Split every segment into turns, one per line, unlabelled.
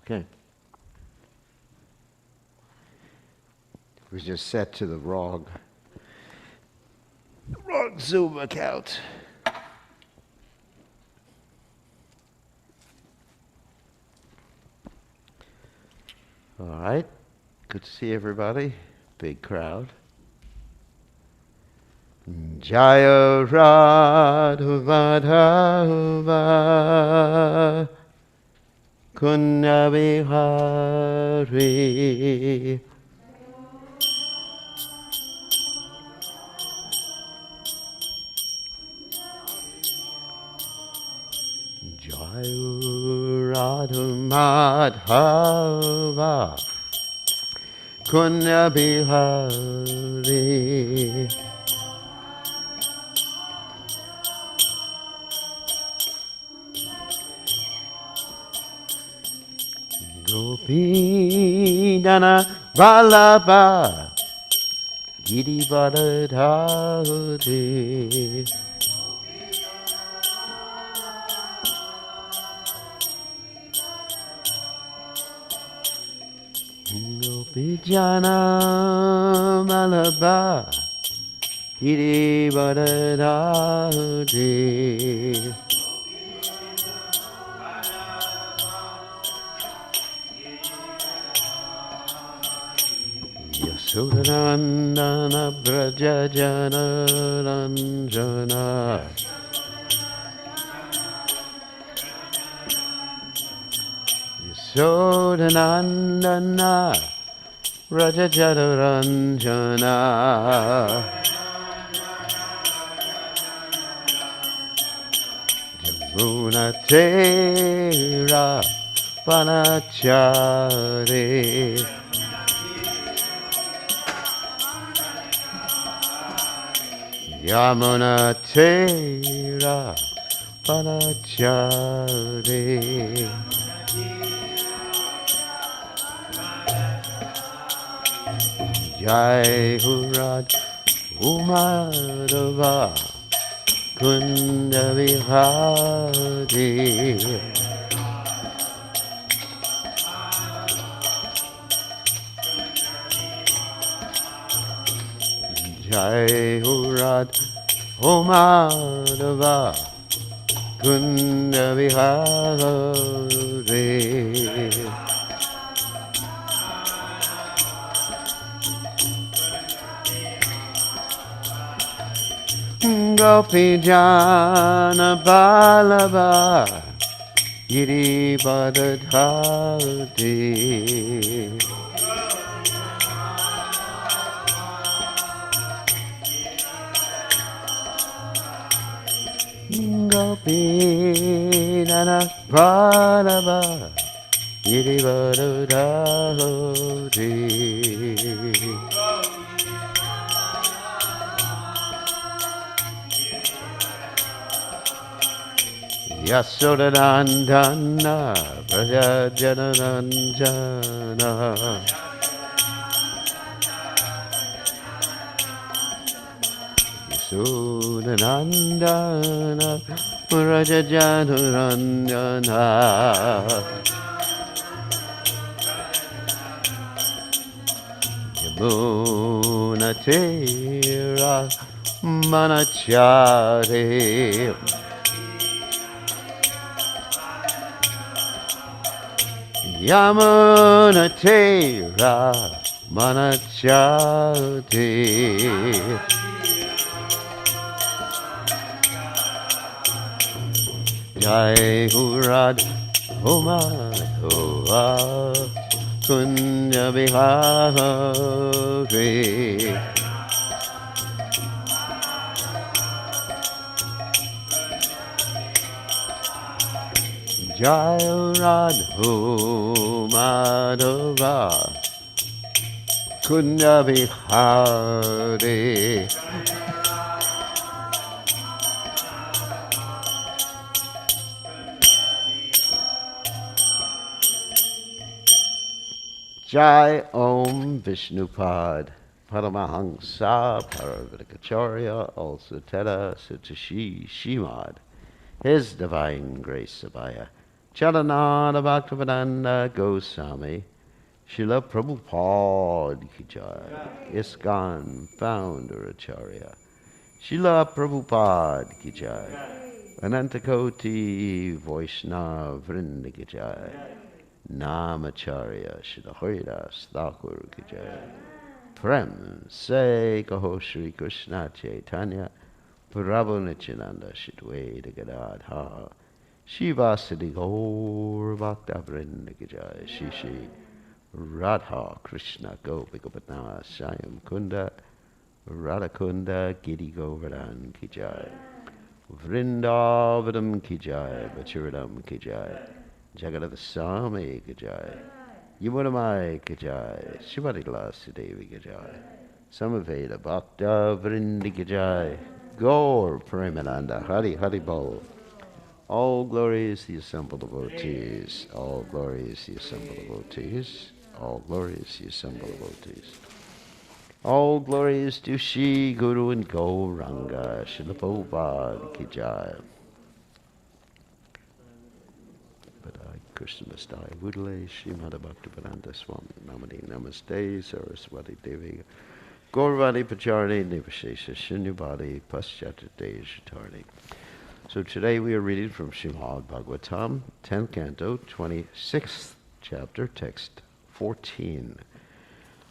Okay. It was just set to the wrong Zoom account. All right. Good to see everybody. Big crowd. Jaya Radha Madhava Kunja Bihari Jaya Radha Madhava Kunja Bihari Gopinana Vallabha Girivardhari Gopijana Vallabha Girivardhari Yasodhanandana Brajajana Ranjana Yasodhanandana Brajajana Ranjana Jamuna Tera Panachare Yamuna Tera Panachare Jai Hurad Umadava Kunda Vihari Jai Hurad Umadava Kunda Vihari Gopijana Vallabha Girivardhari Gopinana Vallabha Girivardhari Yasodhanandana Brajajana Ranjana Yasodhanandana Brajajana Ranjana Yamuna Tera Manachare Yamuna Tera Manachate Jai Hurad Homadova Kunja Bihari Jai Radho Madhava Kunja Bihari Jai Om Vishnupad Paramahamsa Paravatikacharya also Teta Sutashi Shimad His Divine Grace Abhaya Charanada Bhaktivedanta Goswami, Srila Prabhupada Ki Jai, ISKCON Founder Acharya, Srila Prabhupada Ki Jai, Anantakoti Vaishnava Vrinda Ki Jai, Namacharya Srila Haridas Thakur Ki Jai, Prem Se Kaho Shri Krishna Chaitanya, Prabhu Nityananda Shidwaita Gadadha, Shivasadi Gaur Bhakta Vrinda Ki Jai, Shishi Radha Krishna Gopikapatna Shayam Kunda, Radhakunda Giri Govardhan Ki Jai, Vrindavadam Ki Jai, Bachuradam Ki Jai, Jagadava Swami Ki Jai, Yamunamai Ki Jai, Shivadi Devi Ki Jai, Samaveda Bhakta Vrinda Ki Jai, Gaur Premananda Hari Hari Bol. All glory is the assembled devotees. All glory is the assembled devotees. All glory is the assembled devotees. All glory is to Shri Guru and Gauranga, Srila Prabhupada Ki Jai. Padai Krishna Mastai Vudale, Srimad Bhaktivedanta Swami Namani Namaste, Saraswati Devi, Gauravani Pacharani, Nivashesha Shunyavadi, Paschatade Shatarni. So today we are reading from Srimad Bhagavatam, 10th canto, 26th chapter, text 14.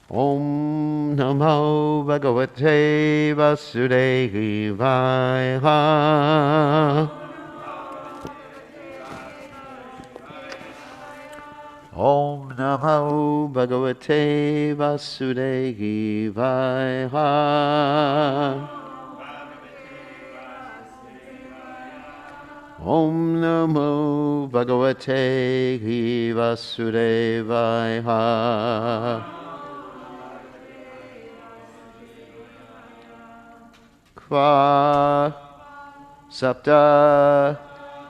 Om Namo Bhagavate Vasudevaya. Om Namo Bhagavate Vasudevaya. Om Namo Bhagavate Vasudevaya. Kva Sapta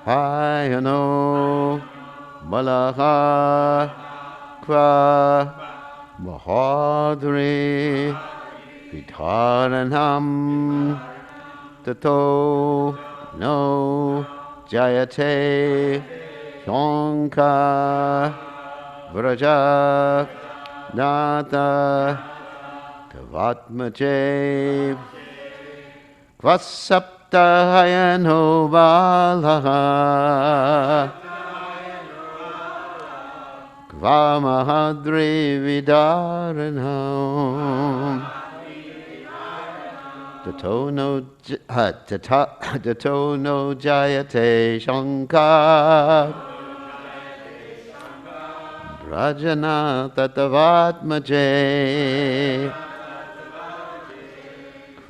Hayano Malaha Kva Mahadri Vidharanam Tato No Jayate Shonka Vraja Nata Tavatmaje Kvasaptahayano Balaha Kvamahadri Vidaranam Tato no Jayate Shankar Brajana Tatavatmaje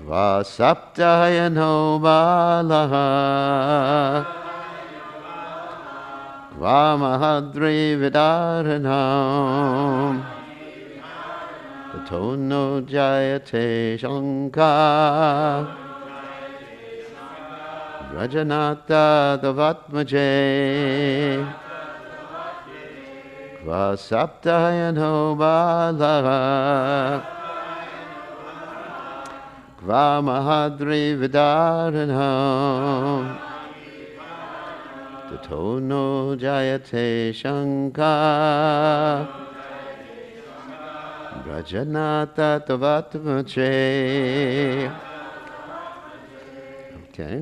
Kvasaptayano Balaha Kvamahadri Vidaranam Tato no Jayate Shankar Rajanata Davatmaje Kvasaptayano Balaha Kvamahadri Vidaranam Tato no Jayate Shankar Rajanata Tavatmaje. Okay.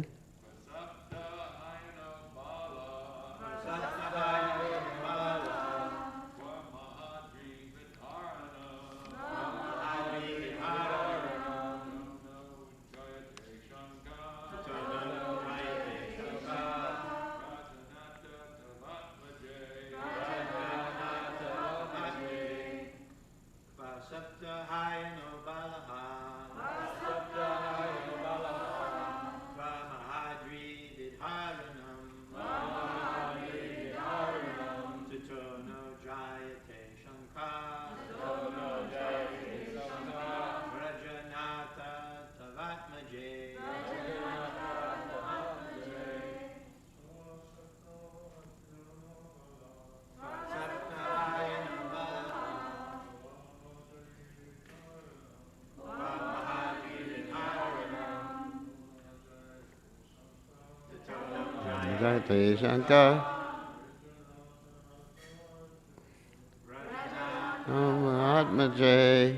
Jayate Shankar Om Atmaje.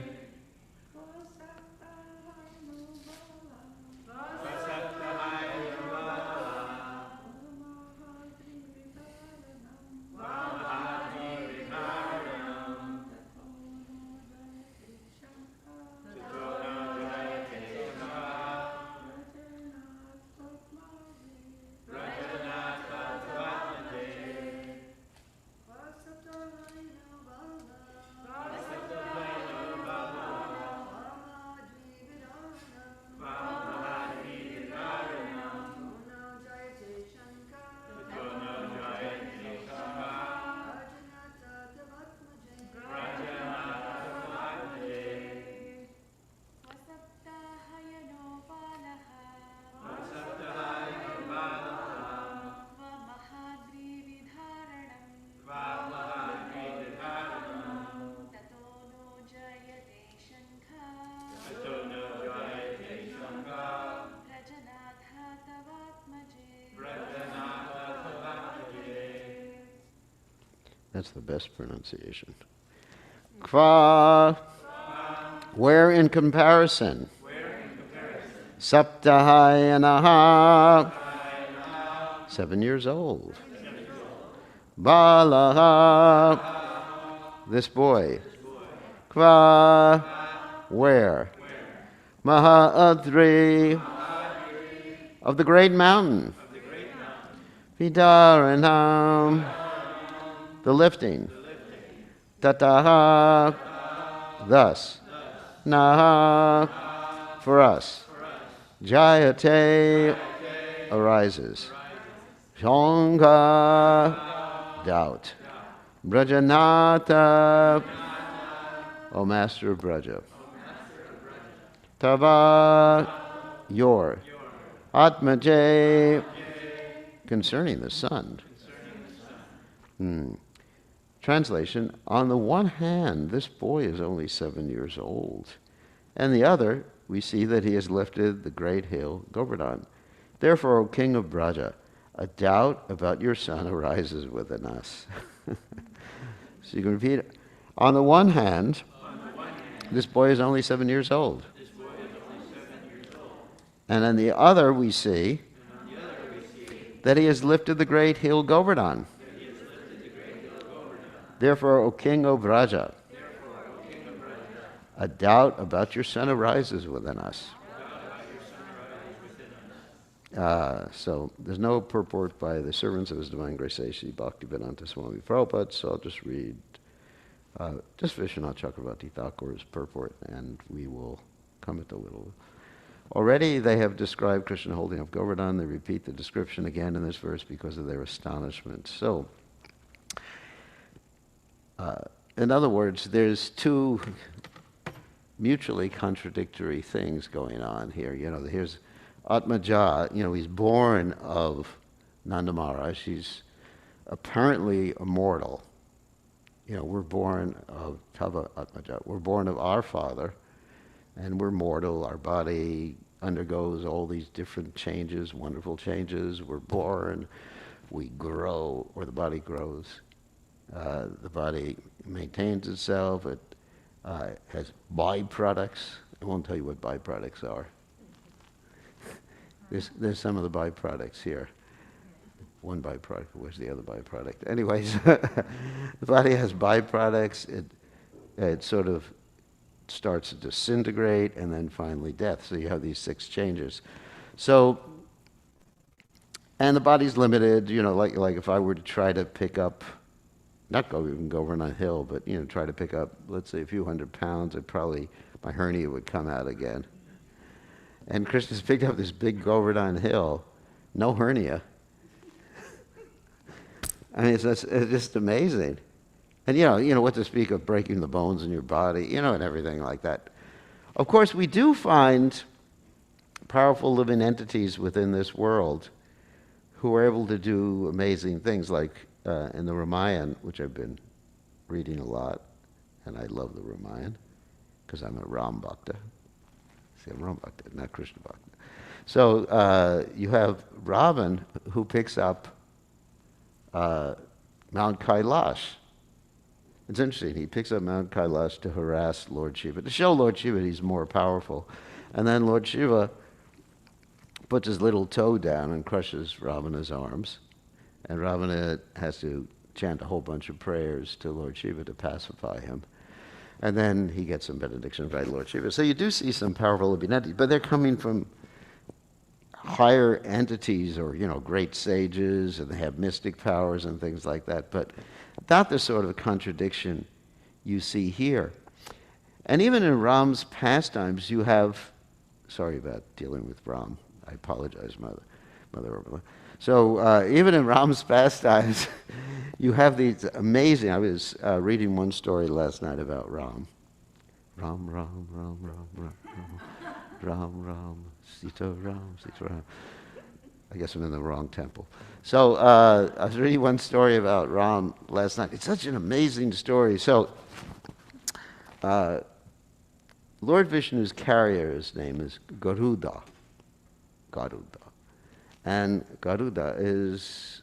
That's the best pronunciation. Kva, where in comparison? Saptahayanaha, 7 years old. Balaha, this boy. Kva, where? Mahadri, of the great mountain. Vidaranam, the lifting. Tataha, thus. Naha, for us. Jayate, arises. Shanga, doubt. Brajanata, O Master of Braja. Tava, your. Atmaje, concerning the sun. Translation, on the one hand, this boy is only 7 years old. And the other, we see that he has lifted the great hill, Govardhan. Therefore, O King of Braja, a doubt about your son arises within us. So you can repeat it. On the one hand, this boy is only 7 years old. And on the other, we see that he has lifted the great hill Govardhan. Therefore, O King of Braja, a doubt about your son arises within us. So there's no purport by the servants of His Divine Grace A.C. Bhaktivedanta Swami Prabhupada, so I'll just read just Vishwanath Chakravarti Thakur's purport, and we will come at the little. Already they have described Krishna holding up Govardhan. They repeat the description again in this verse because of their astonishment. So, in other words, there's two mutually contradictory things going on here. You know, here's Atmaja, you know, he's born of Nanda Maharaj. He's apparently immortal. You know, we're born of Tava Atmaja. We're born of our father, and we're mortal. Our body undergoes all these different changes, wonderful changes. We're born, we grow, or the body grows. The body maintains itself. It has byproducts. I won't tell you what byproducts are. There's some of the byproducts here. One byproduct, where's the other byproduct? Anyways, the body has byproducts. It sort of starts to disintegrate, and then finally death. So you have these 6 changes. So, and the body's limited. You know, like if I were to try to pick up, not go over on a hill, but you know, try to pick up, let's say, a few hundred pounds, my hernia would come out again. And Krishna's picked up this big Govardhan hill, no hernia. I mean, it's just amazing. And you know what to speak of breaking the bones in your body, you know, and everything like that. Of course, we do find powerful living entities within this world who are able to do amazing things, like in the Ramayana, which I've been reading a lot, and I love the Ramayana because I'm a Ram Bhakta. See, I'm Ram Bhakta, not Krishna Bhakta. So you have Ravan who picks up Mount Kailash. It's interesting. He picks up Mount Kailash to harass Lord Shiva, to show Lord Shiva he's more powerful. And then Lord Shiva puts his little toe down and crushes Ravana's arms. And Ravana has to chant a whole bunch of prayers to Lord Shiva to pacify him. And then he gets some benediction by Lord Shiva. So you do see some powerful living entities, but they're coming from higher entities or, great sages, and they have mystic powers and things like that, but not the sort of contradiction you see here. And even in Ram's pastimes, you have, sorry about dealing with Ram, I apologize, Mother. So even in Ram's pastimes, you have these amazing, I was reading one story last night about Ram. Ram, Sita Ram. I guess I'm in the wrong temple. So I was reading one story about Ram last night. It's such an amazing story. So Lord Vishnu's carrier's name is Garuda. And Garuda is,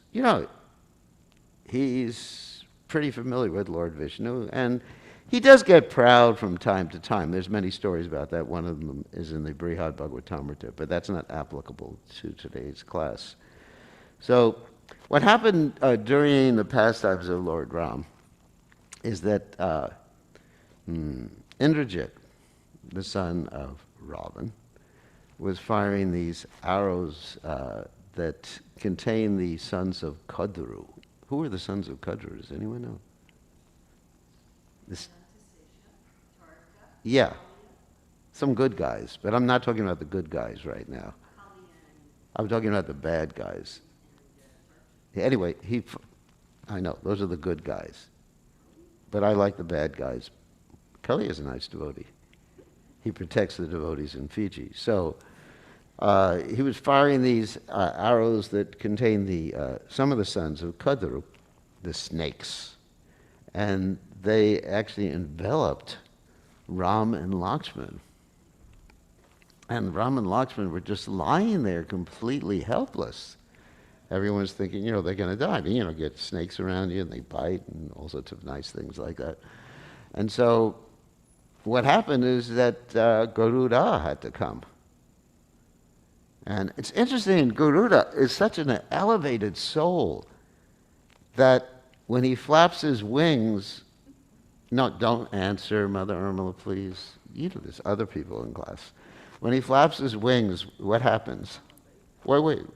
he's pretty familiar with Lord Vishnu, and he does get proud from time to time. There's many stories about that. One of them is in the Brihad Bhagavatamrita, but that's not applicable to today's class. So what happened during the pastimes of Lord Ram is that Indrajit, the son of Ravan, was firing these arrows that contain the sons of Kadru. Who are the sons of Kadru? Does anyone know? Yeah, some good guys, but I'm not talking about the good guys right now. I'm talking about the bad guys. Anyway, I know, those are the good guys. But I like the bad guys. Kali is a nice devotee. He protects the devotees in Fiji. So he was firing these arrows that contain some of the sons of Kadru, the snakes. And they actually enveloped Ram and Lakshman. And Ram and Lakshman were just lying there completely helpless. Everyone's thinking, they're going to die. Get snakes around you and they bite and all sorts of nice things like that. And so what happened is that Garuda had to come. And it's interesting, Garuda is such an elevated soul that when he flaps his wings, no, don't answer, Mother Urmila, please. There's other people in class. When he flaps his wings, what happens? Wait.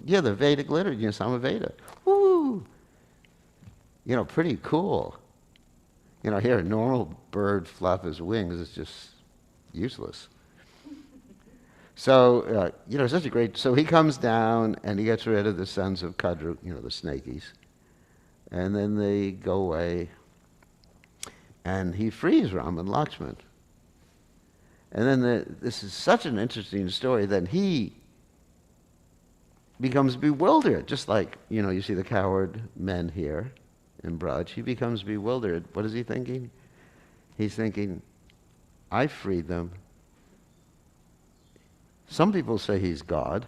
Yeah, the Vedic liturgy, Samaveda. Woo! Pretty cool. Here a normal bird flap his wings is just useless. So, such a great... So he comes down and he gets rid of the sons of Kadru, the snakies. And then they go away. And he frees Ram and Lakshman. And then this is such an interesting story that he becomes bewildered. Just like, you see the coward men here in Braj. He becomes bewildered. What is he thinking? He's thinking, I freed them. Some people say he's God.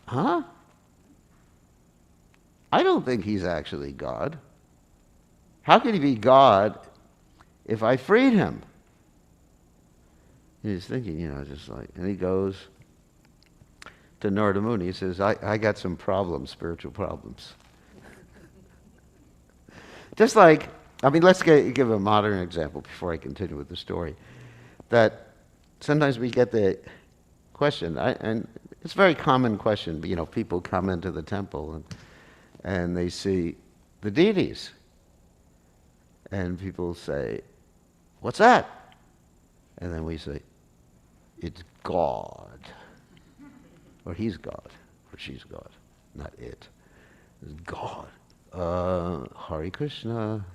Huh? I don't think he's actually God. How could he be God if I freed him? And he's thinking, just like, and he goes to Narada Muni. He says, I got some problems, spiritual problems. Just like, let's give a modern example before I continue with the story. That sometimes we get the question, and it's a very common question, people come into the temple and they see the deities. And people say, what's that? And then we say, it's God. Or he's God. Or she's God. Not it. It's God. Hare Krishna.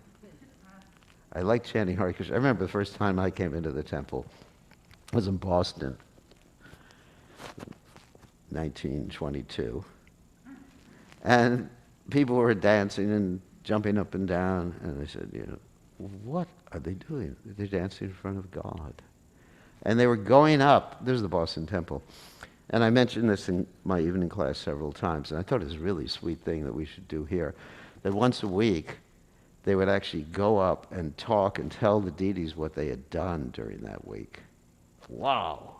I like chanting Hare Krishna. I remember the first time I came into the temple. I was in Boston, 1922. And people were dancing and jumping up and down. And I said, what are they doing? They're dancing in front of God. And they were going up. This is the Boston Temple. And I mentioned this in my evening class several times. And I thought it was a really sweet thing that we should do here. That once a week, they would actually go up and talk and tell the deities what they had done during that week. Wow.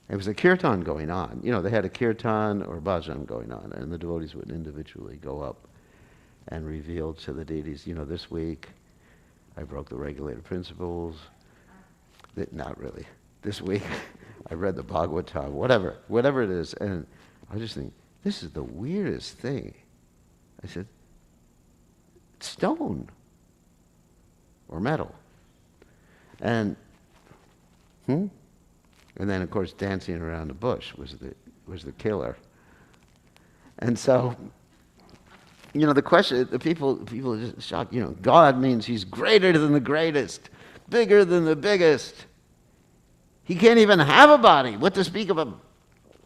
It was a kirtan going on. They had a kirtan or bhajan going on, and the devotees would individually go up and reveal to the deities, this week I broke the regulated principles. Not really. This week I read the Bhagavatam, whatever it is. And I just think, this is the weirdest thing. I said, stone or metal. And then, of course, dancing around the bush was the killer. And so, the question, the people are just shocked. God means he's greater than the greatest, bigger than the biggest. He can't even have a body. What to speak of a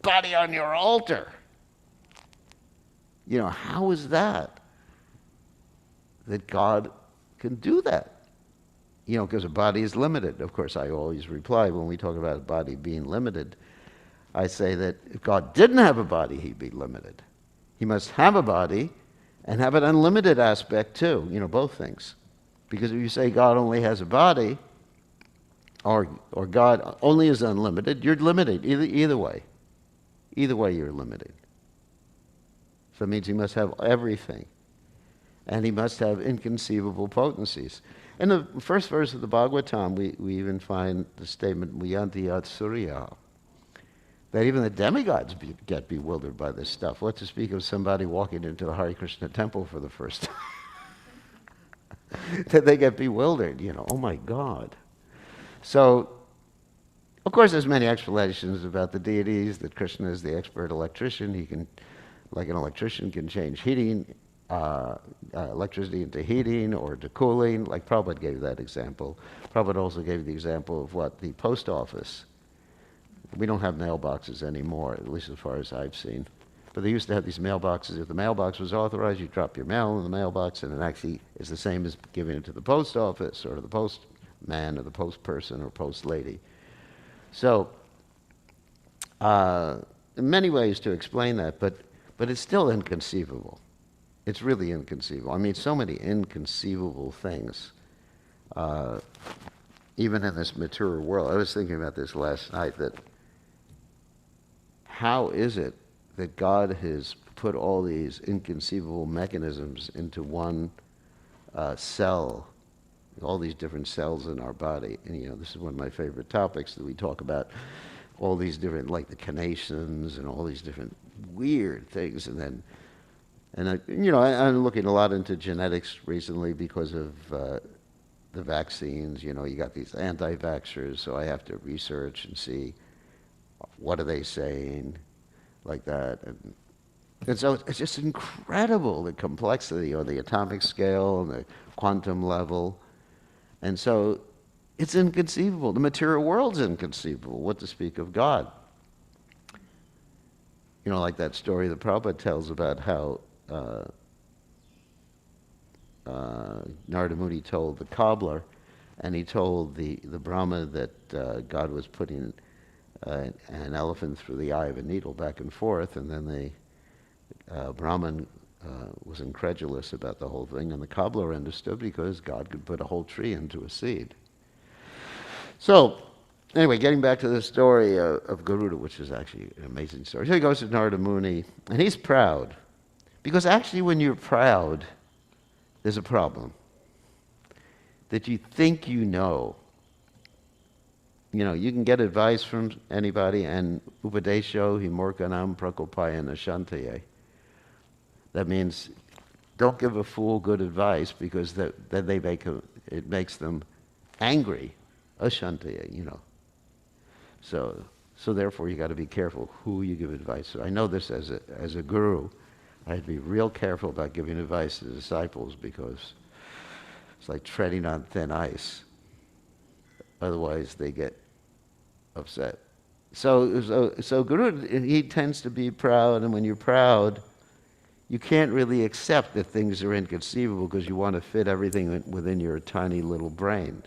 body on your altar? How is that God can do that? Because a body is limited. Of course, I always reply when we talk about a body being limited, I say that if God didn't have a body, he'd be limited. He must have a body and have an unlimited aspect too, both things. Because if you say God only has a body, or God only is unlimited, you're limited either way. Either way, you're limited. So it means he must have everything. And he must have inconceivable potencies. In the first verse of the Bhagavatam, we even find the statement, Muyanti yat surya, that even the demigods get bewildered by this stuff. What to speak of somebody walking into the Hare Krishna temple for the first time? That they get bewildered, oh my God. So, of course, there's many explanations about the deities, that Krishna is the expert electrician. He can, like an electrician, can change electricity into heating or to cooling, like Prabhupada gave that example. Prabhupada also gave the example of the post office. We don't have mailboxes anymore, at least as far as I've seen. But they used to have these mailboxes. If the mailbox was authorized, you drop your mail in the mailbox, and it actually is the same as giving it to the post office or the postman or the post person or post lady. So, many ways to explain that, but it's still inconceivable. It's really inconceivable. I mean, so many inconceivable things, even in this material world. I was thinking about this last night, that how is it that God has put all these inconceivable mechanisms into one cell, all these different cells in our body. And this is one of my favorite topics, that we talk about all these different, like the canations and all these different weird things. And I'm looking a lot into genetics recently because of the vaccines. You got these anti-vaxxers, so I have to research and see what are they saying, like that. And so it's just incredible, the complexity on the atomic scale and the quantum level. And so it's inconceivable. The material world's inconceivable. What to speak of God? Like that story that Prabhupada tells about how Narada Muni told the cobbler, and he told the Brahma that God was putting an elephant through the eye of a needle back and forth, and then the Brahman was incredulous about the whole thing, and the cobbler understood because God could put a whole tree into a seed. So, anyway, getting back to the story of Garuda, which is actually an amazing story. So he goes to Narada Muni, and he's proud. Because actually when you're proud, there's a problem. That you think you know. You can get advice from anybody, and upadesho hi murkanam prakopaya nashantaye. That means don't give a fool good advice, because then it makes them angry. Ashantaye, So therefore you got to be careful who you give advice to. I know this as a guru. I had to be real careful about giving advice to disciples, because it's like treading on thin ice. Otherwise they get upset. So Guru, he tends to be proud, and when you're proud, you can't really accept that things are inconceivable, because you want to fit everything within your tiny little brain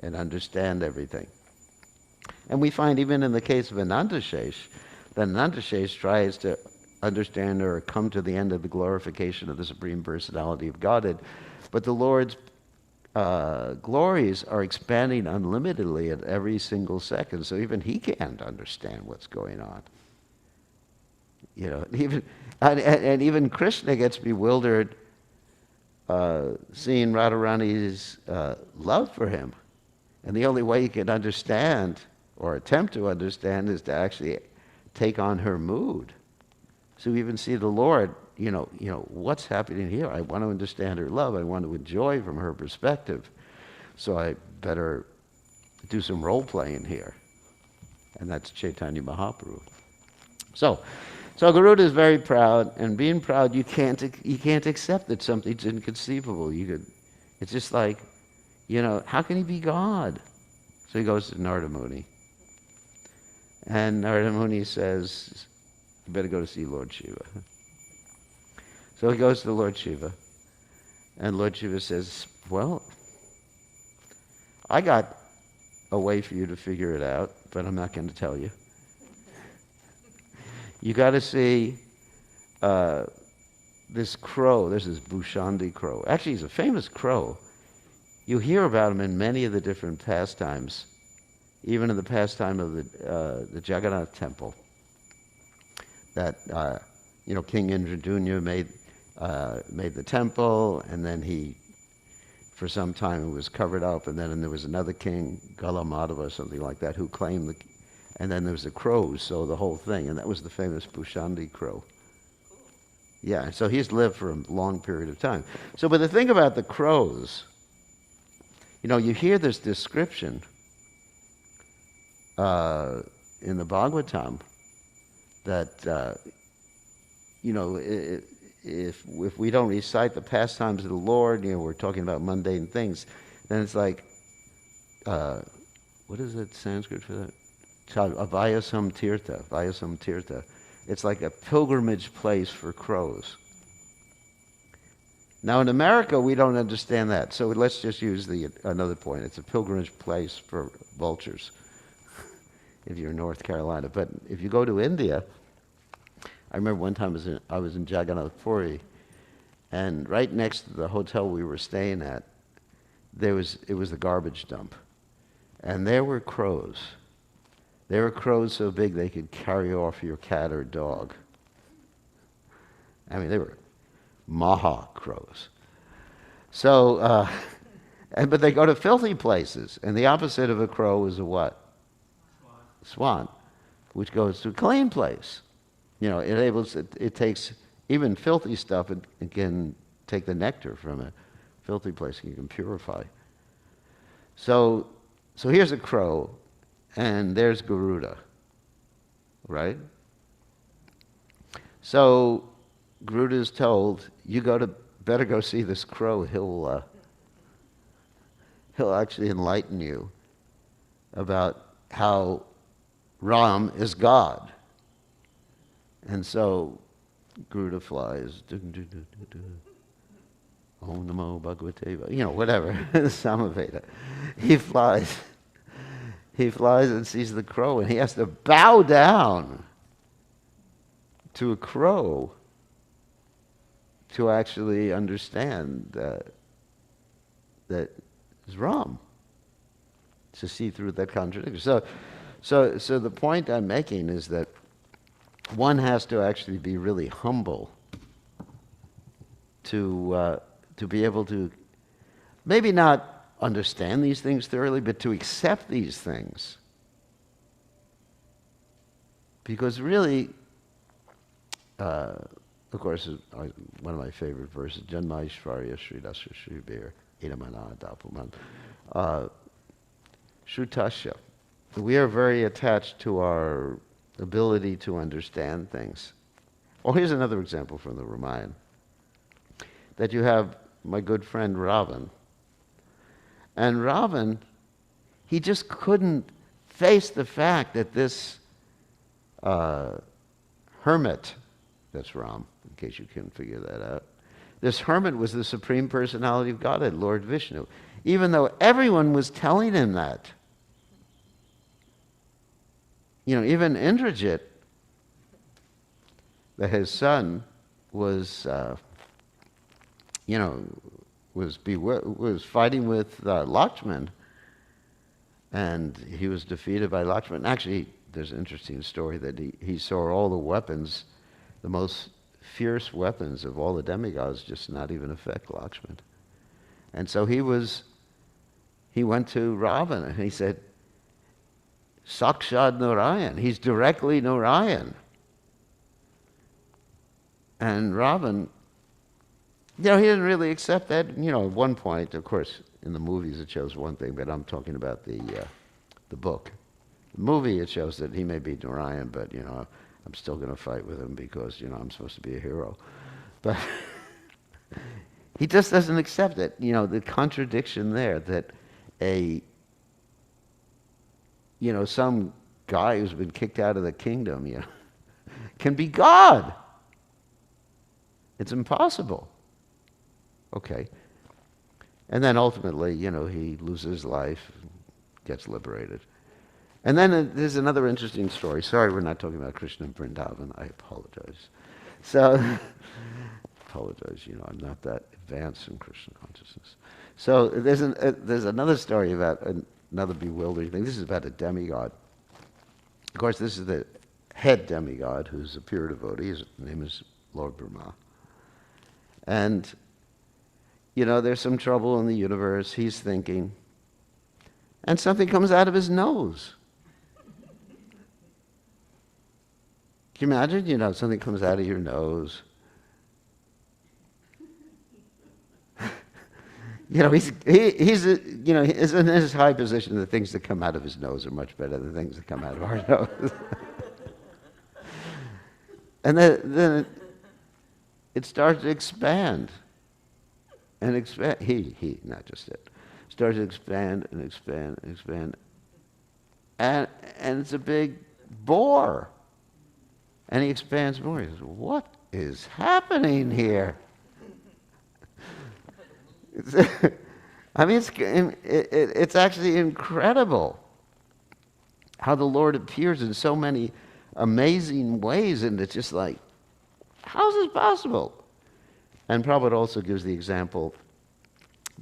and understand everything. And we find even in the case of Anantashesh, that Anantashesh tries to understand or come to the end of the glorification of the Supreme Personality of Godhead, But the Lord's glories are expanding unlimitedly at every single second, so even he can't understand what's going on. Even and even Krishna gets bewildered seeing Radharani's love for him. And the only way he can understand, or attempt to understand, is to actually take on her mood. So we even see the Lord, what's happening here? I want to understand her love. I want to enjoy from her perspective. So I better do some role-playing here. And that's Chaitanya Mahaprabhu. So Garuda is very proud, and being proud, you can't accept that something's inconceivable. It's just like, how can he be God? So he goes to Narada Muni. And Narada Muni says, you better go to see Lord Shiva. So he goes to Lord Shiva. And Lord Shiva says, well, I got a way for you to figure it out, but I'm not going to tell you. You got to see this crow. There's this Bhushandi crow. Actually, he's a famous crow. You hear about him in many of the different pastimes, even in the pastime of the Jagannath temple. That King Indradyumna made the temple, and then for some time it was covered up, and then there was another king, Galamadava or something like that, who claimed and then there was the crows, so the whole thing, and that was the famous Bhushandi crow. Yeah, so he's lived for a long period of time. So, but the thing about the crows, you hear this description in the Bhagavatam that, if we don't recite the pastimes of the Lord, we're talking about mundane things, then it's like, what is it Sanskrit for that? Vayasam Tirtha. It's like a pilgrimage place for crows. Now in America, we don't understand that. So let's just use another point. It's a pilgrimage place for vultures, if you're in North Carolina. But if you go to India, I remember one time I was in Jagannath Puri, and right next to the hotel we were staying at, it was the garbage dump. And there were crows. There were crows so big they could carry off your cat or dog. I mean, they were maha crows. So, but they go to filthy places, and the opposite of a crow is a what? Swan, which goes to a clean place. It takes even filthy stuff, it can take the nectar from a filthy place, and you can purify. So here's a crow, and there's Garuda, right? So Garuda is told, you better go see this crow. He'll actually enlighten you about how Ram is God. And so Garuda flies. Om Namo Bhagavate, whatever, Samaveda. He flies and sees the crow, and he has to bow down to a crow to actually understand that is Ram, to see through that contradiction. So the point I'm making is that one has to actually be really humble to be able to maybe not understand these things thoroughly, but to accept these things. Because really, of course, one of my favorite verses, Janmaishvarya Sridasya Shribir Idamana Dapuman Shrutasya. We are very attached to our ability to understand things. Oh, here's another example from the Ramayana. That you have my good friend Ravan. And Ravan, he just couldn't face the fact that this hermit, that's Ram, in case you couldn't figure that out, this hermit was the Supreme Personality of Godhead, Lord Vishnu, even though everyone was telling him that. Even Indrajit, that his son was was fighting with Lakshman, and he was defeated by Lakshman. Actually, there's an interesting story that he saw all the weapons, the most fierce weapons of all the demigods, just not even affect Lakshman. And so he went to Ravana and he said, Sakshad Narayan, he's directly Narayan. And Ravan, he didn't really accept that. At one point, of course, in the movies it shows one thing, but I'm talking about the book. The movie, it shows that he may be Narayan, but, I'm still going to fight with him because, I'm supposed to be a hero. But he just doesn't accept it. The contradiction there that some guy who's been kicked out of the kingdom, can be God. It's impossible. Okay. And then ultimately, he loses his life, gets liberated. And then there's another interesting story. Sorry, we're not talking about Krishna and Vrindavan. I apologize. So, I'm not that advanced in Krishna consciousness. So there's another story about another bewildering thing. This is about a demigod. Of course, this is the head demigod who's a pure devotee. His name is Lord Brahma. And, there's some trouble in the universe. He's thinking. And something comes out of his nose. Can you imagine? Something comes out of your nose. He's in his high position. The things that come out of his nose are much better than things that come out of our nose. And then it starts to expand. And expand. He, not just it. Starts to expand and expand and expand. And it's a big bore. And he expands more. He says, what is happening here? It's actually incredible how the Lord appears in so many amazing ways, and it's just like, how is this possible? And Prabhupada also gives the example,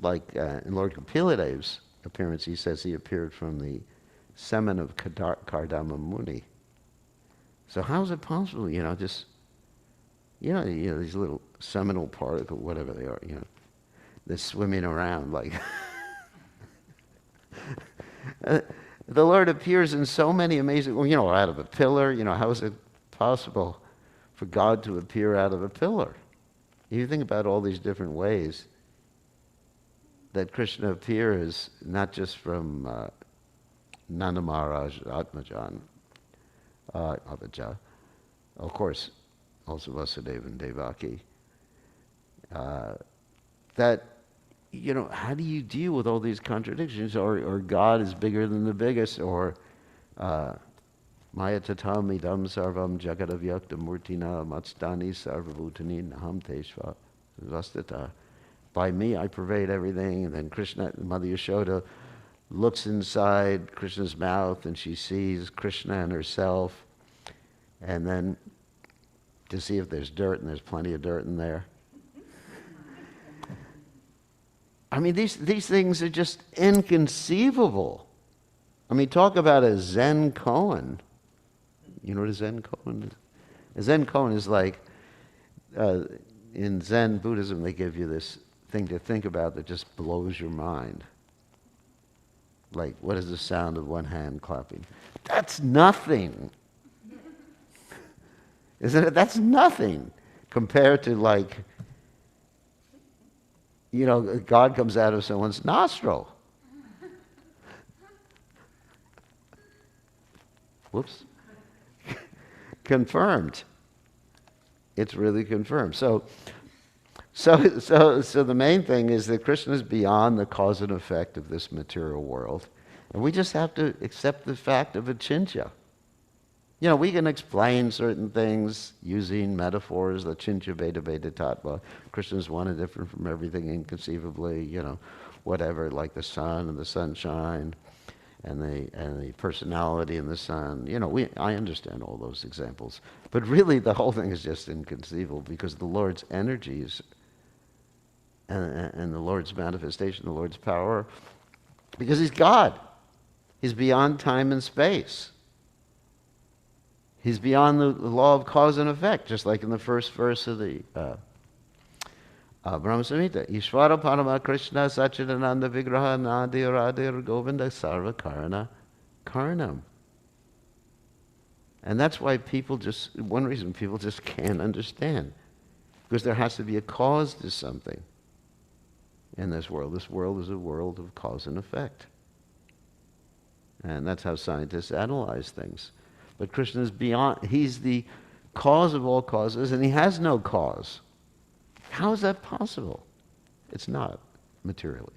like in Lord Kapiladev's appearance, he says he appeared from the semen of Kardama Muni. So how is it possible? These little seminal particles, whatever they are, they're swimming around like. The Lord appears in so many amazing, out of a pillar. How is it possible for God to appear out of a pillar? You think about all these different ways that Krishna appears, not just from Nanda Maharaj, Atmajan, Avaja, of course, also Vasudeva and Devaki. How do you deal with all these contradictions? Or God is bigger than the biggest, or Maya tatam idam sarvam jagadavyakta murtina matstani sarvabhutani naham teshva vastata. By me I pervade everything. And then Krishna, Mother Yashoda, looks inside Krishna's mouth and she sees Krishna and herself. And then to see if there's dirt, and there's plenty of dirt in there. These things are just inconceivable. Talk about a Zen koan. You know what a Zen koan is? A Zen koan is like, in Zen Buddhism, they give you this thing to think about that just blows your mind. Like, what is the sound of one hand clapping? That's nothing. Isn't it? That's nothing compared to, like, God comes out of someone's nostril. Whoops. Confirmed. It's really confirmed. So the main thing is that Krishna is beyond the cause and effect of this material world. And we just have to accept the fact of achintya. We can explain certain things using metaphors, the Chincha Veda Veda Tattva. Krishna's one and different from everything inconceivably, whatever, like the sun and the sunshine and the personality in the sun. I understand all those examples. But really the whole thing is just inconceivable because the Lord's energies and the Lord's manifestation, the Lord's power, because he's God. He's beyond time and space. He's beyond the law of cause and effect, just like in the first verse of the Brahma Samhita. Ishvara Parama Krishna Sachidananda Vigraha Nadir Adir Govinda Sarva Karana Karnam. And that's why one reason people just can't understand. Because there has to be a cause to something in this world. This world is a world of cause and effect. And that's how scientists analyze things. But Krishna is beyond, he's the cause of all causes, and he has no cause. How is that possible? It's not, materially.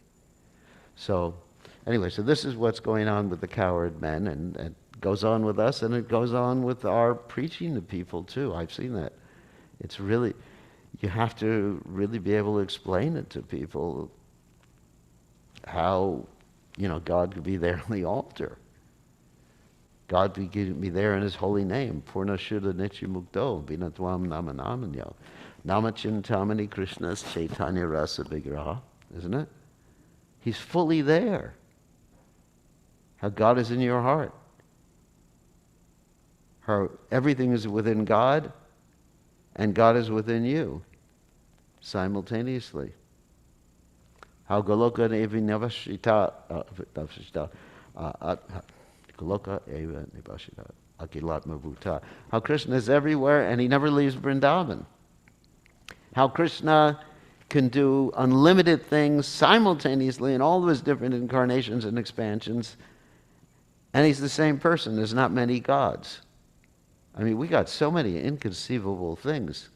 So, anyway, so this is what's going on with the coward men, and it goes on with us, and it goes on with our preaching to people, too. I've seen that. It's really, you have to really be able to explain it to people how, God could be there on the altar. God could be there in his holy name. Purna Shuddha Nitya Mukto, Vinatvam Nama Namanyo. Nama Chintamani Krishna's Chaitanya Rasa Vigraha, isn't it? He's fully there. How God is in your heart. How everything is within God, and God is within you, simultaneously. How Goloka Nevi Navashita, Goloka Eva Nivashita, Akilatma Bhuta. How Krishna is everywhere and he never leaves Vrindavan. How Krishna can do unlimited things simultaneously in all of his different incarnations and expansions, and he's the same person. There's not many gods. I mean, we got so many inconceivable things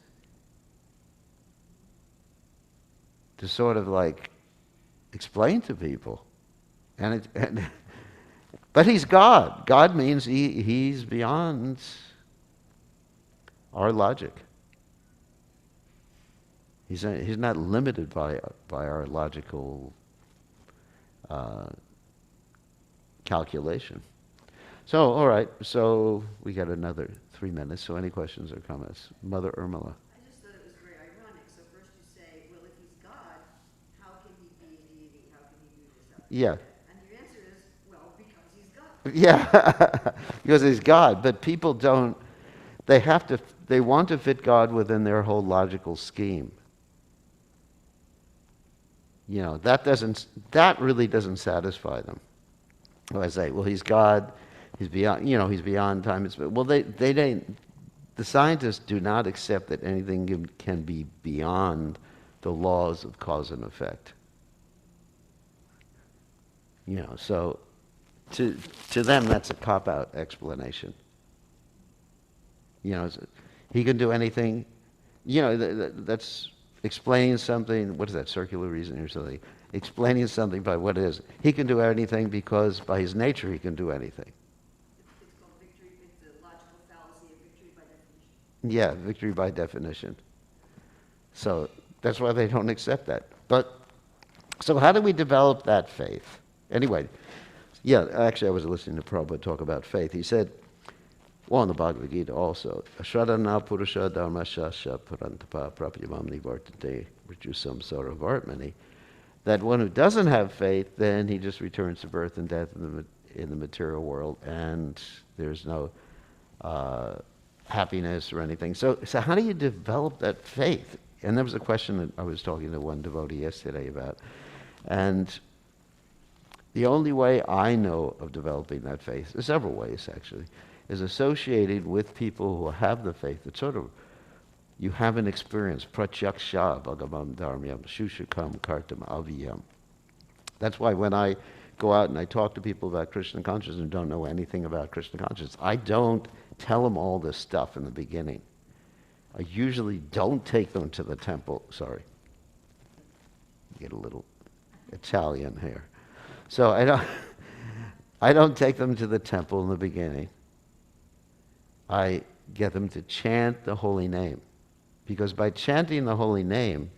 to sort of like explain to people. But he's God. God means he's beyond our logic. He's not limited by our logical calculation. So, all right. So we got another 3 minutes. So any questions or comments? Mother Urmila.
I just thought it was very ironic. So first you say, well, if he's God, how can he be a deity? How can he do this?
Yeah.
And your answer is, well, because he's God.
Yeah, because he's God. But people don't, they want to fit God within their whole logical scheme. That really doesn't satisfy them. I say, well, he's God, he's beyond time. Well, the scientists do not accept that anything can be beyond the laws of cause and effect. So to them, that's a cop-out explanation. He can do anything. That's explaining something. What is that, circular reasoning or something? Explaining something by what it is. He can do anything because by his nature he can do anything.
It's called victory. It's a logical fallacy of victory by definition.
Yeah, victory by definition. So that's why they don't accept that. So how do we develop that faith? Anyway, yeah, actually I was listening to Prabhupada talk about faith. He said, well, in the Bhagavad Gita also, Ashradana Purusha Dharmashasha Purantapa Prapyamam Nivartate Virtusam Saravartmani, that one who doesn't have faith, then he just returns to birth and death in the material world, and there's no happiness or anything. So how do you develop that faith? And there was a question that I was talking to one devotee yesterday about. And the only way I know of developing that faith, there's several ways actually, is associated with people who have the faith that sort of, you have an experience, pratyaksha bhagavam dharmyam shushakam kartam aviyam. That's why when I go out and I talk to people about Krishna consciousness and don't know anything about Krishna consciousness, I don't tell them all this stuff in the beginning. I usually don't take them to the temple. Sorry. Get a little Italian here. So I don't take them to the temple in the beginning. I get them to chant the holy name. Because by chanting the holy name,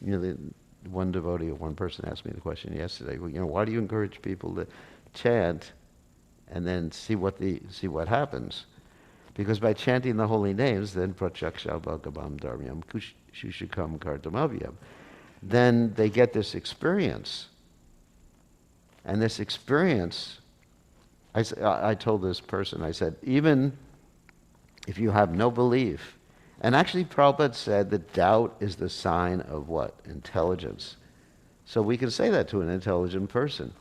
one devotee or one person asked me the question yesterday, why do you encourage people to chant and then see what happens? Because by chanting the holy names, then pratyaksha bhagabam dharmyam shushakam kartamavyam, then they get this experience. And this experience, I told this person, I said, even if you have no belief, and actually Prabhupada said that doubt is the sign of what? Intelligence. So we can say that to an intelligent person.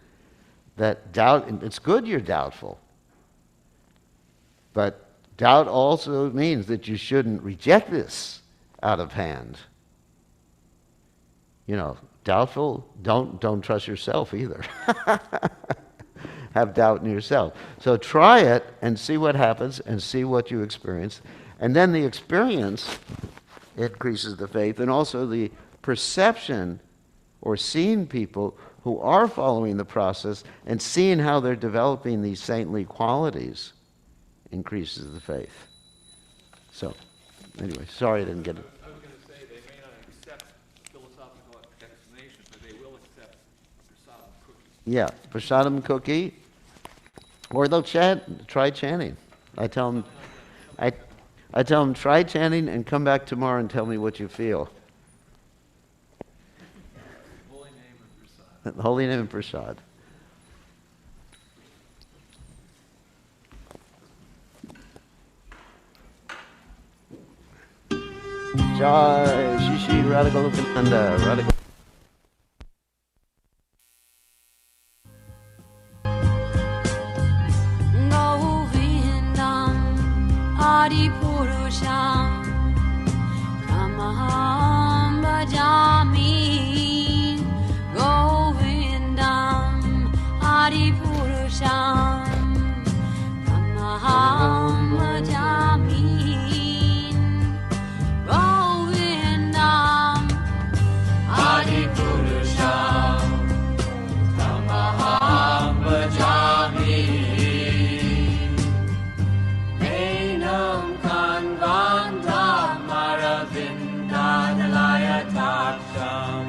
That doubt, it's good you're doubtful. But doubt also means that you shouldn't reject this out of hand. You know, doubtful, don't trust yourself either. Have doubt in yourself. So try it and see what happens and see what you experience. And then the experience increases the faith, and also the perception or seeing people who are following the process and seeing how they're developing these saintly qualities increases the faith. So, anyway, sorry I didn't get it.
I was going to say, they may not accept philosophical explanation, but they will accept prasadam cookie.
Yeah, prasadam cookie, or they'll try chanting. I tell them, try chanting and come back tomorrow and tell me what you feel.
Holy name and prasad.
Holy name and prasad. Jai Shishi Radhagolokananda Radha.
Govindam Adipurusham Tamaham Bhajami Govindam Adipurusham Tamaham Bhajami Govindam
Adipurusham Tamaham Bhajami Enam Kanvandam Aravindadalaya Taksham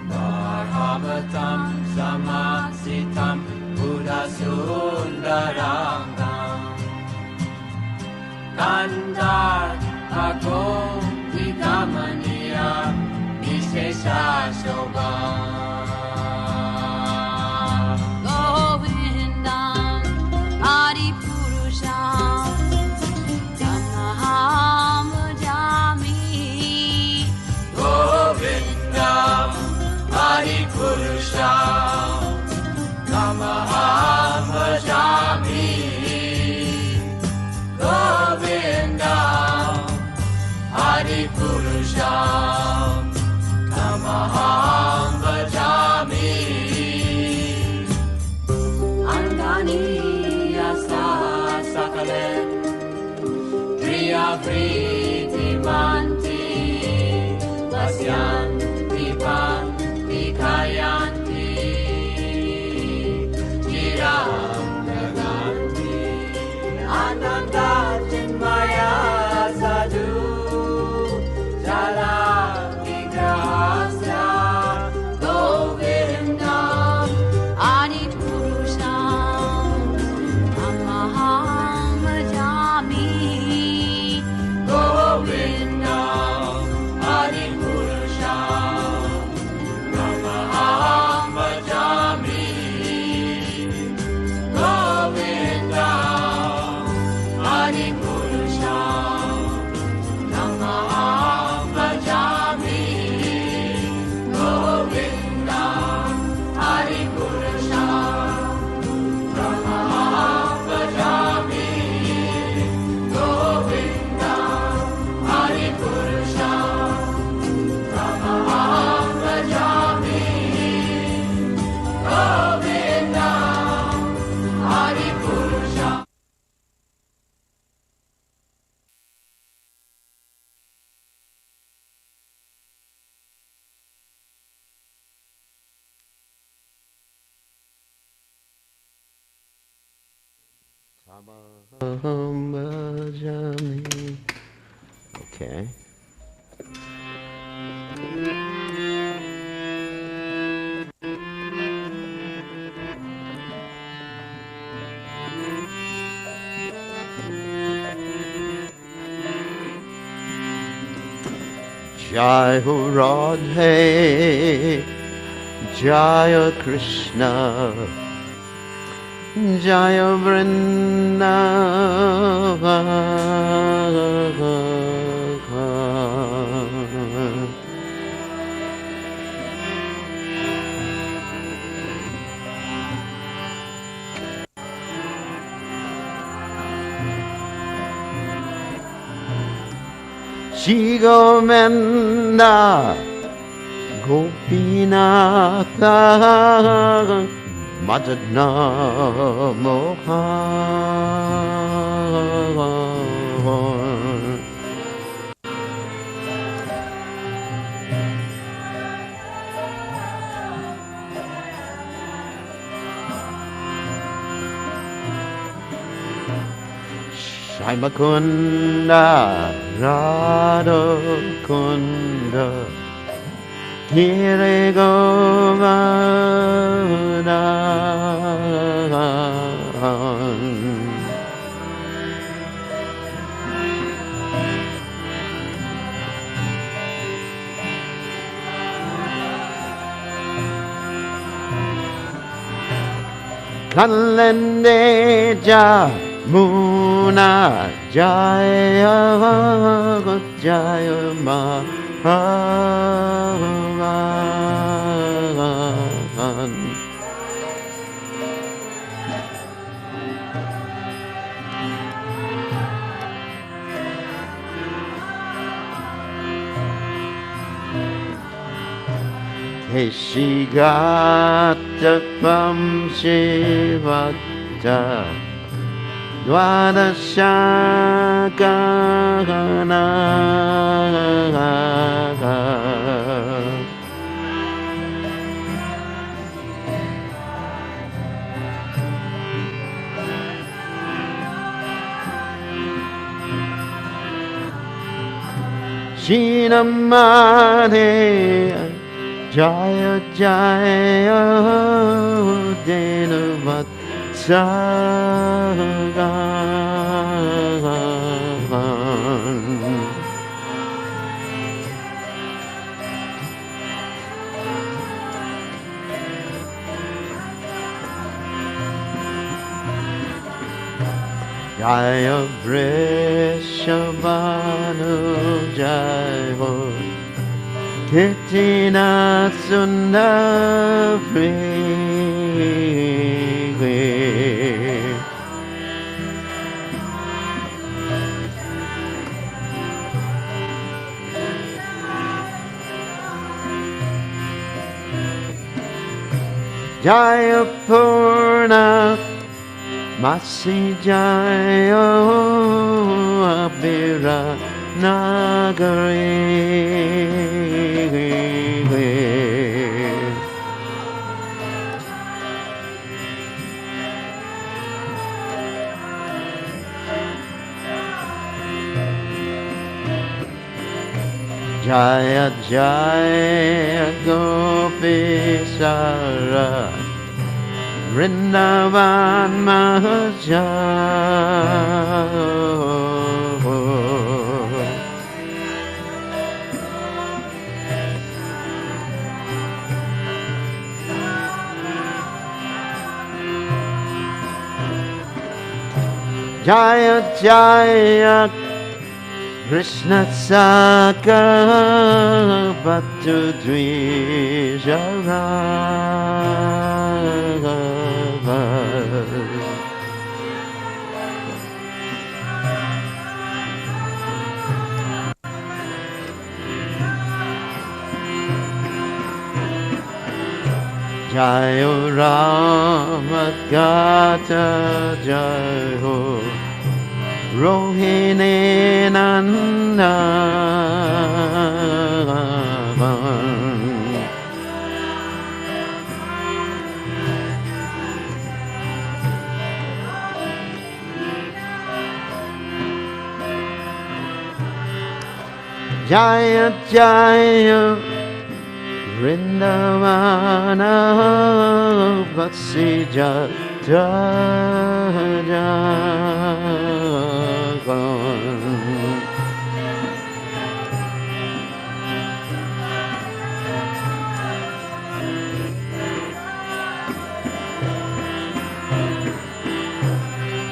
Barhamatam Samasitam Buddha Sundarangam Kandar Agom Vikamaniya Vishesha Shobha
Govindam Adipurusham Tamaham Bhajami
Govindam Adipurusham Tamaham Bhajami Govindam Adipurusham Tamaham Bhajami Andani Yasa Sakale Priya Priti Manti Vasyan Vipan Vikayanti Chiram Naganti Ananda Chinmaya Sadhu Jala Vigrahasya Govindam
Adipurusham Tamaham Bhajami
Govindam Adipurusham Tamaham Bhajami Govindam Adipurusham Tamaham Bhajami Govindam Adipurusham Tamaham Bhajami Govindam Adipurusham Tamaham Bhajami Govindam Adipurusham
Tamaham Bhajami. Okay. Jai Ho Radhe, Jaya Krishna, Jaya Vrindavan. Shri Govinda Gopinatha Madana Mohan. Shaimakunda Radha Kunda Giri Govardhan. Kalandeja Muna Jaya Jaya Mahavan. Keshigata Pam Shivata Dwadashakana. Shinamane Jaya Jaya Denavat Sagavan. Jaya Vrishabhanu Jai Ho Kirtina Sundari. Jaya Purna Masi Jaya Abhira Nagari. Jaya Jaya Gopi Sara Vrindavan Mahaja. Jaya Jaya Krishna Saka Bhattu Dvijara. Jayo Rama Gata Jayo Rohini Nanda. Jaya Jaya Vrindavana Vatsi Jaya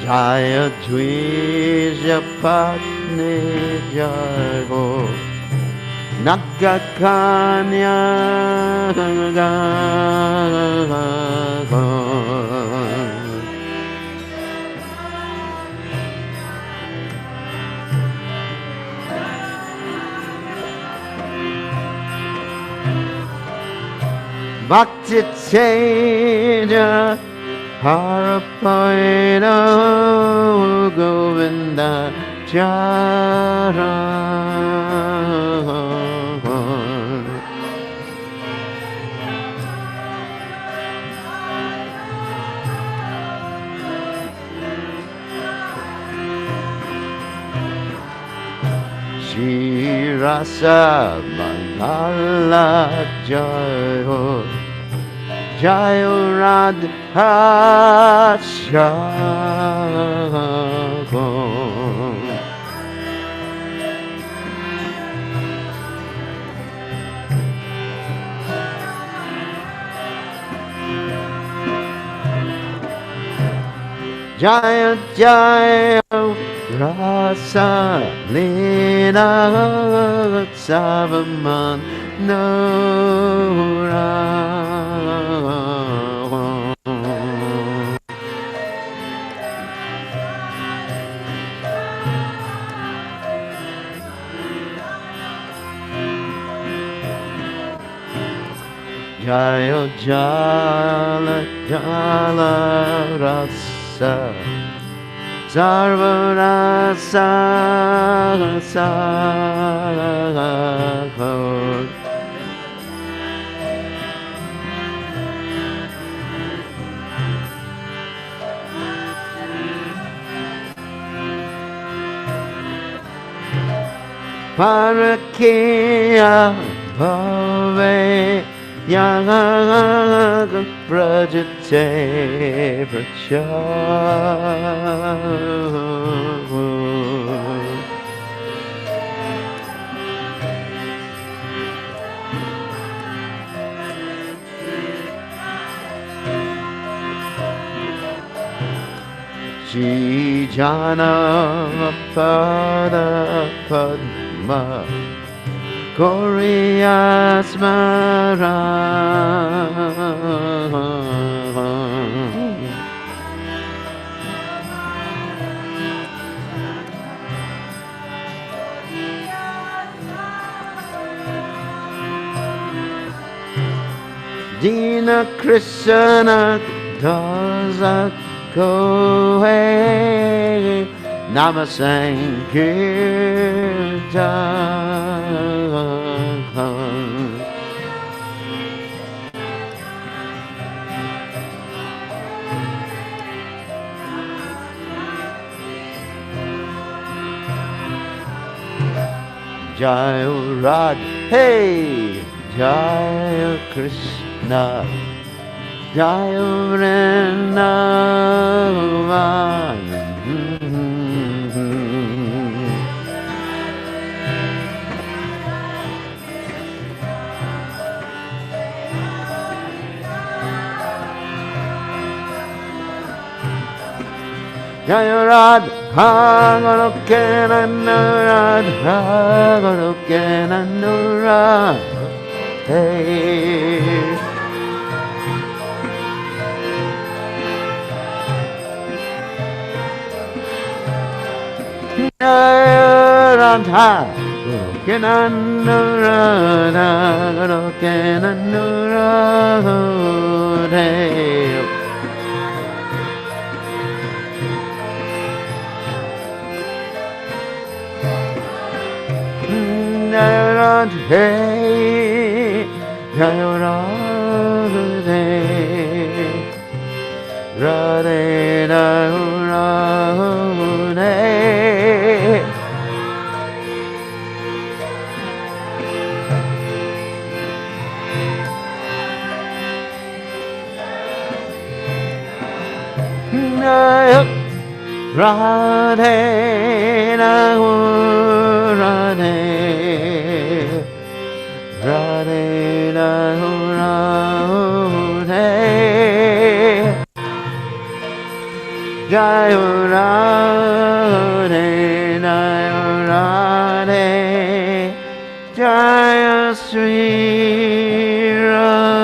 Jaya Dvija Patni Jai Ho Nagakanya Bhakti Teja Harapaina Govinda Charan Shri Rasa Mangala Jai Ho Jai Radha Shakam Jaya Jaya Rasa Lena Savaman Nora Jaya Jala Jala Rasa Sarva Rasa Sakha Parakiya Bhave Yaga Prajate Pracha Shri Jana Pada Padma Korea Smara Dina Krishna Daza Kohe Nama Sankirtan Jai Radhe Jai Krishna Jai Vrindavan Jai Radha Gonokkena Radha Gonokkena Radhe Radha Gonokkena Radha Gonokkena Radhe Radhe Jai Radhe Radhe Radhe Radhe Radhe Radhe Radhe Jai Radhe, Jai Radhe, Jai Sri Radhe.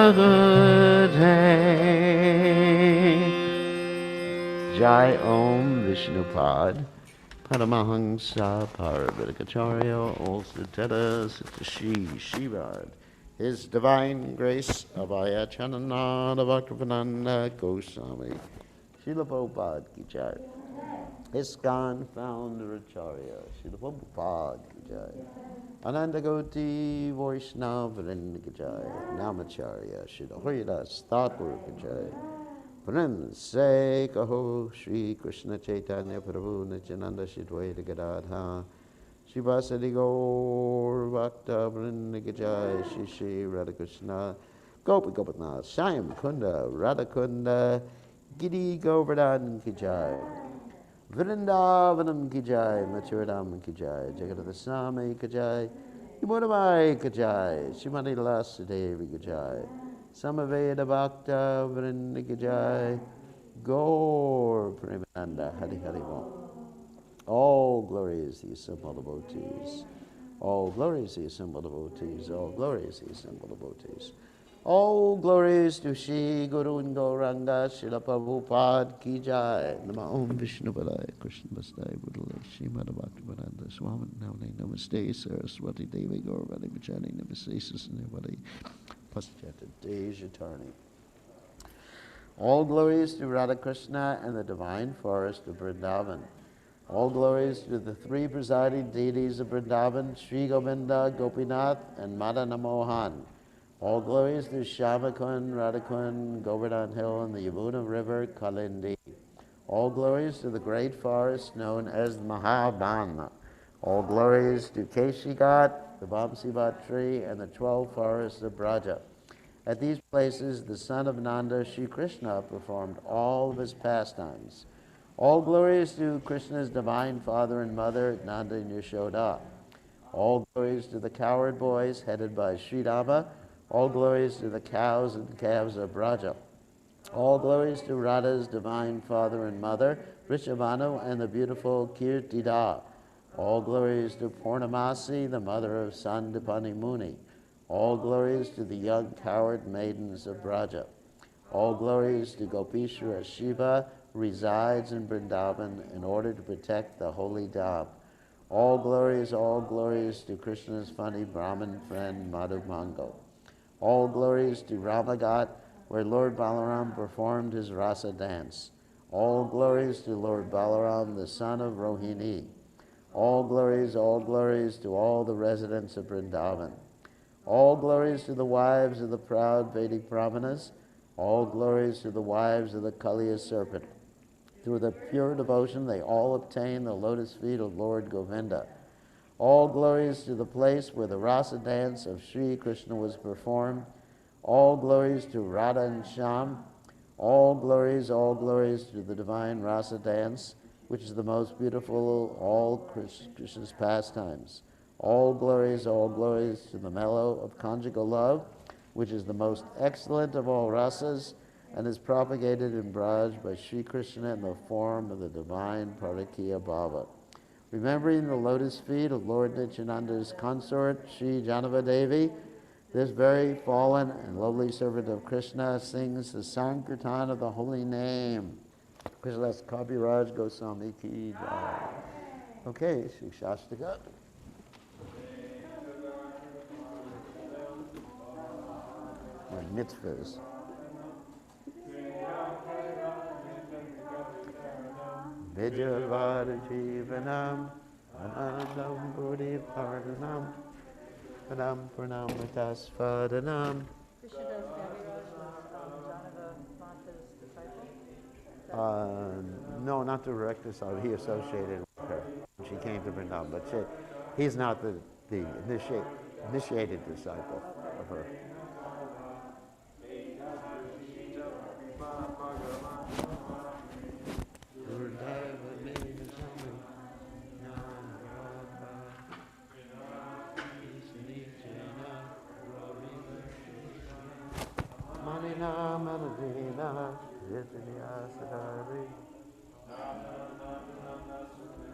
Jai Om Vishnupad Paramahansa Paravatikacharya also Teta Shivard. His Divine Grace Abhaya Chanananda Bhaktivedanta Goswami Srila Prabhupada Ki Jai. ISKCON Founder Acharya Srila Prabhupada Ki Jai. Ananda Goti Vaishnava Vrinda Ki Jai. Namacharya Srila Haridas Thakur Ki Jai. Prince Kaho Shri Krishna Chaitanya Prabhu Nityananda Shri Dvaita Gadadha Shri Vasadi Gaur Bhakta Vrinda Ki Jai Shri Shri Radha Krishna Gopi Gopinath Shyam Kunda Radha Kunda Giri Govardhan Ki Jai Vrindavanam Ki Jai Mathuradam Ki Jai Jagadada Swami Ki Jai Yamuna Ki Jai Srimati Lasadevi Ki Jai Samaveda Bhakta Vrinda Ki Jai Gaur Premananda Hari Hari Bol. All glory is the assembled devotees. All glory is the assembled devotees. All glory is the assembled devotees. All glories to Shri Guru and Gauranga Srila Prabhupada Ki Jai. Nama Om Vishnu Padaya Krishna Vasudaya Budale Srimad Bhaktivedanta Swami Namaste Namaste Saraswati Devi Gauravani Vijani Namaste Susnivadi Paschata Dejatarni. All glories to Radha Krishna and the divine forest of Vrindavan. All glories to the three presiding deities of Vrindavan, Sri Govinda, Gopinath, and Madana Mohan. All glories to Shamakun, Radhakun, Govardhan Hill, and the Yamuna River, Kalindi. All glories to the great forest known as Mahaban. All glories to Keshigat, the Bamsivat tree, and the 12 forests of Braja. At these places, the son of Nanda, Sri Krishna, performed all of his pastimes. All glories to Krishna's divine father and mother, Nanda and Yashoda. All glories to the cowherd boys headed by Sri Rama. All glories to the cows and calves of Braja. All glories to Radha's divine father and mother, Rishabhanu, and the beautiful Kirtida. All glories to Purnamasi, the mother of Sandipani Muni. All glories to the young cowherd maidens of Braja. All glories to Gopishwara Shiva, resides in Vrindavan in order to protect the holy Dham. All glories to Krishna's funny Brahmin friend Madhu Mangal. All glories to Ramagat, where Lord Balaram performed his rasa dance. All glories to Lord Balaram, the son of Rohini. All glories to all the residents of Vrindavan. All glories to the wives of the proud Vedic Brahmanas. All glories to the wives of the Kaliya serpent. Through the pure devotion, they all obtain the lotus feet of Lord Govinda. All glories to the place where the rasa dance of Sri Krishna was performed. All glories to Radha and Shyam. All glories to the divine rasa dance, which is the most beautiful of all Krishna's pastimes. All glories to the mellow of conjugal love, which is the most excellent of all rasas, and is propagated in Braj by Sri Krishna in the form of the divine Parakya Bhava. Remembering the lotus feet of Lord Nityananda's consort, Sri Janava Devi, this very fallen and lowly servant of Krishna sings the Sankirtan of the holy name. Krishna's Kabiraj Goswami Ki Jai. Okay, Sri Shastaka. My mitzvahs. Vijalvada Jivanam Anandam Buddhi Pardhanam Padam Pranamatas Fadanam.
Krishna does Janava Mata's disciple?
No, not direct disciple. He associated with her when she came to Vrindavan, but he's not the initiated disciple of her.
Nana Nana Nana Sune